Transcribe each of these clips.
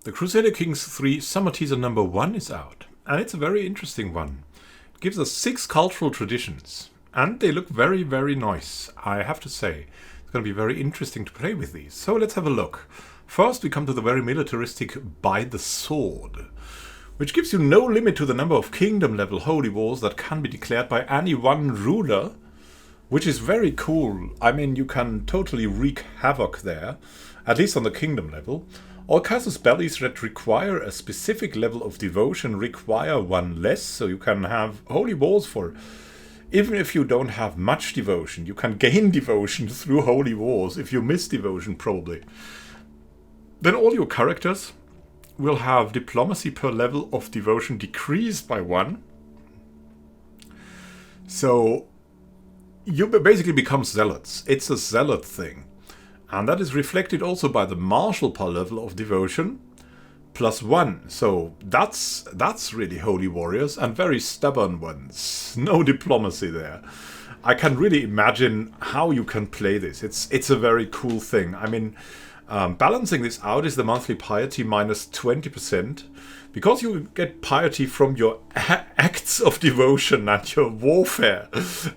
The Crusader Kings 3 Summer Teaser number 1 is out, and it's a very interesting one. It gives us 6 cultural traditions, and they look very, very nice, I have to say. It's going to be very interesting to play with these. So let's have a look. First, we come to the very militaristic By the Sword, which gives you no limit to the number of kingdom-level holy wars that can be declared by any one ruler, which is very cool. I mean, you can totally wreak havoc there, at least on the kingdom level. All casus bellis that require a specific level of devotion require one less, so you can have holy wars for... Even if you don't have much devotion, you can gain devotion through holy wars, if you miss devotion probably. Then all your characters will have diplomacy per level of devotion decreased by 1. So you basically become zealots. It's a zealot thing. And that is reflected also by the martial per level of devotion, plus 1. So that's really holy warriors, and very stubborn ones. No diplomacy there. I can really imagine how you can play this. It's a very cool thing. I mean, balancing this out is the monthly piety minus 20%. Because you get piety from your acts of devotion and your warfare,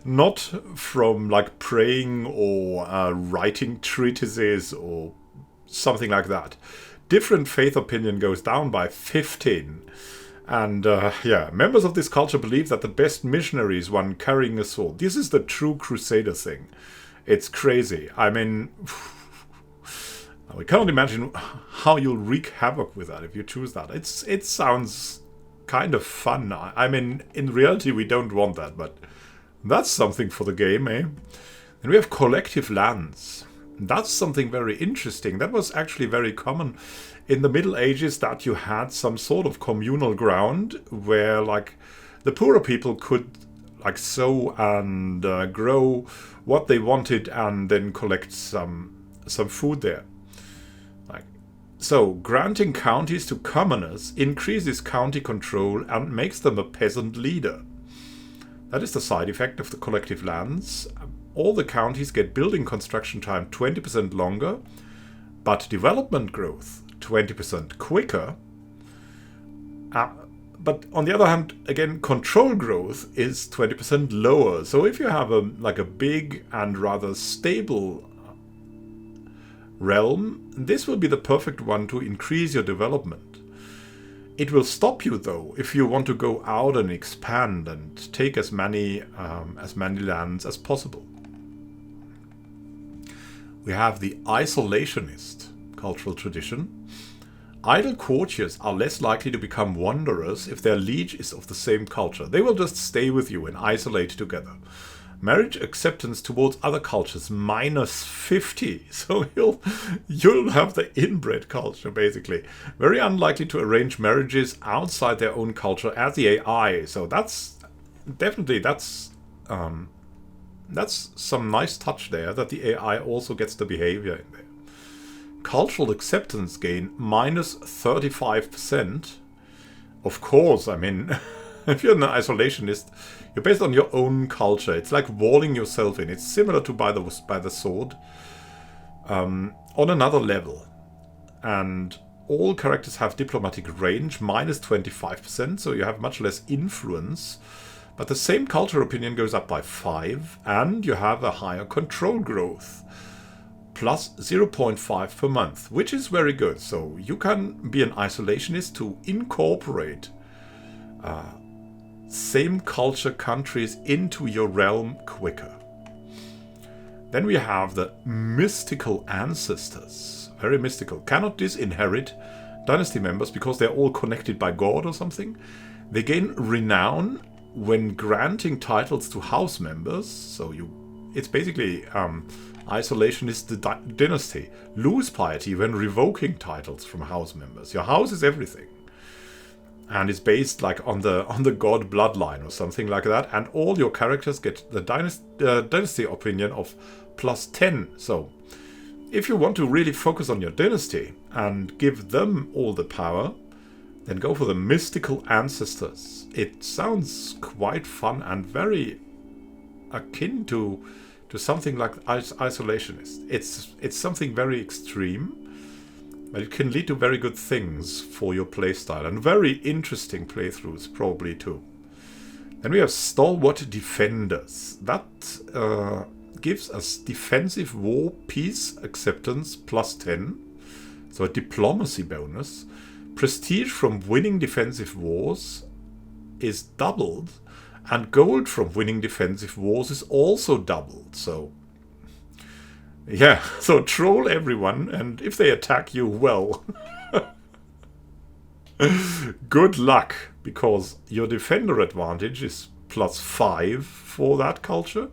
not from like praying or writing treatises or something like that. Different faith opinion goes down by 15. And yeah, members of this culture believe that the best missionary is one carrying a sword. This is the true Crusader thing. It's crazy. I mean... We cannot imagine how you'll wreak havoc with that if you choose that. It sounds kind of fun. I mean, in reality, we don't want that, but that's something for the game, eh? And we have collective lands. That's something very interesting. That was actually very common in the Middle Ages, that you had some sort of communal ground where, like, the poorer people could, like, sow and grow what they wanted and then collect some food there. So, granting counties to commoners increases county control and makes them a peasant leader. That is the side effect of the collective lands. All the counties get building construction time 20% longer, but development growth 20% quicker. But on the other hand, again, control growth is 20% lower. So if you have a big and rather stable realm, this will be the perfect one to increase your development. It will stop you though if you want to go out and expand and take as many lands as possible. We have the Isolationist cultural tradition. Idle courtiers are less likely to become wanderers if their liege is of the same culture. They will just stay with you and isolate together. Marriage acceptance towards other cultures minus 50. So you'll have the inbred culture, basically. Very unlikely to arrange marriages outside their own culture as the AI. So that's some nice touch there, that the AI also gets the behavior in there. Cultural acceptance gain minus 35%. Of course, I mean, if you're an isolationist, you're based on your own culture. It's like walling yourself in. It's similar to By the Sword, on another level. And all characters have diplomatic range, minus 25%, so you have much less influence. But the same culture opinion goes up by 5, and you have a higher control growth, plus 0.5 per month, which is very good. So you can be an isolationist to incorporate same culture countries into your realm quicker. Then we have the mystical ancestors. Very mystical. Cannot disinherit dynasty members because they're all connected by God or something. They gain renown when granting titles to house members. So it's basically isolationist dynasty. Lose piety when revoking titles from house members. Your house is everything. And it's based like on the god bloodline or something like that. And all your characters get the dynasty opinion of plus 10. So if you want to really focus on your dynasty and give them all the power, then go for the mystical ancestors. It sounds quite fun and very akin to something like Isolationist. It's something very extreme. But it can lead to very good things for your playstyle, and very interesting playthroughs probably too. Then we have Stalwart Defenders. That gives us defensive war peace acceptance +10. So a diplomacy bonus. Prestige from winning defensive wars is doubled. And gold from winning defensive wars is also doubled. So, yeah. So troll everyone. And if they attack you, well, good luck. Because your defender advantage is +5 for that culture.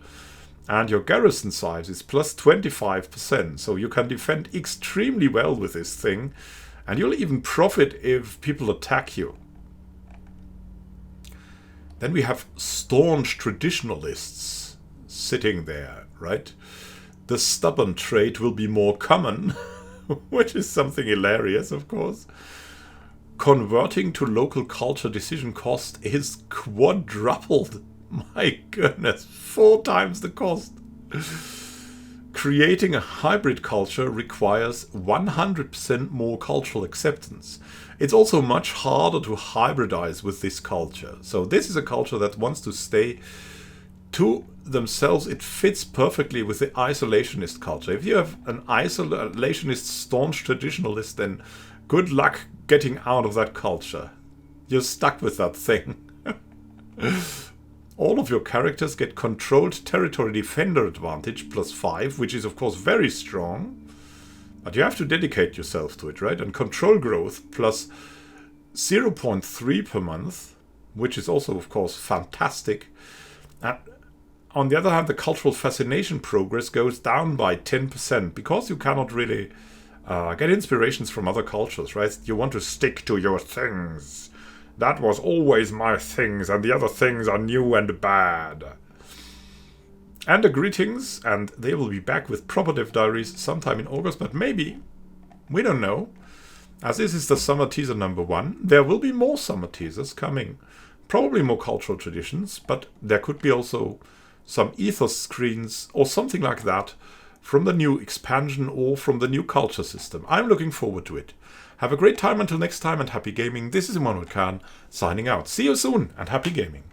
And your garrison size is +25%. So you can defend extremely well with this thing. And you'll even profit if people attack you. Then we have staunch traditionalists sitting there, right? The stubborn trait will be more common, which is something hilarious, of course. Converting to local culture decision cost is quadrupled. My goodness, 4 times the cost. Creating a hybrid culture requires 100% more cultural acceptance. It's also much harder to hybridize with this culture. So this is a culture that wants to stay to themselves. It fits perfectly with the isolationist culture. If you have an isolationist staunch traditionalist, then good luck getting out of that culture. You're stuck with that thing. All of your characters get controlled territory defender advantage +5, which is of course very strong. But you have to dedicate yourself to it, right? And control growth plus 0.3 per month, which is also of course fantastic. On the other hand, the cultural fascination progress goes down by 10% because you cannot really get inspirations from other cultures, right? You want to stick to your things. That was always my things, and the other things are new and bad. And the greetings, and they will be back with proper dev diaries sometime in August, but maybe, we don't know. As this is the summer teaser #1, there will be more summer teasers coming. Probably more cultural traditions, but there could be also some ethos screens or something like that from the new expansion or from the new culture system. I'm looking forward to it. Have a great time until next time and happy gaming. This is Immanuel Can signing out. See you soon and happy gaming.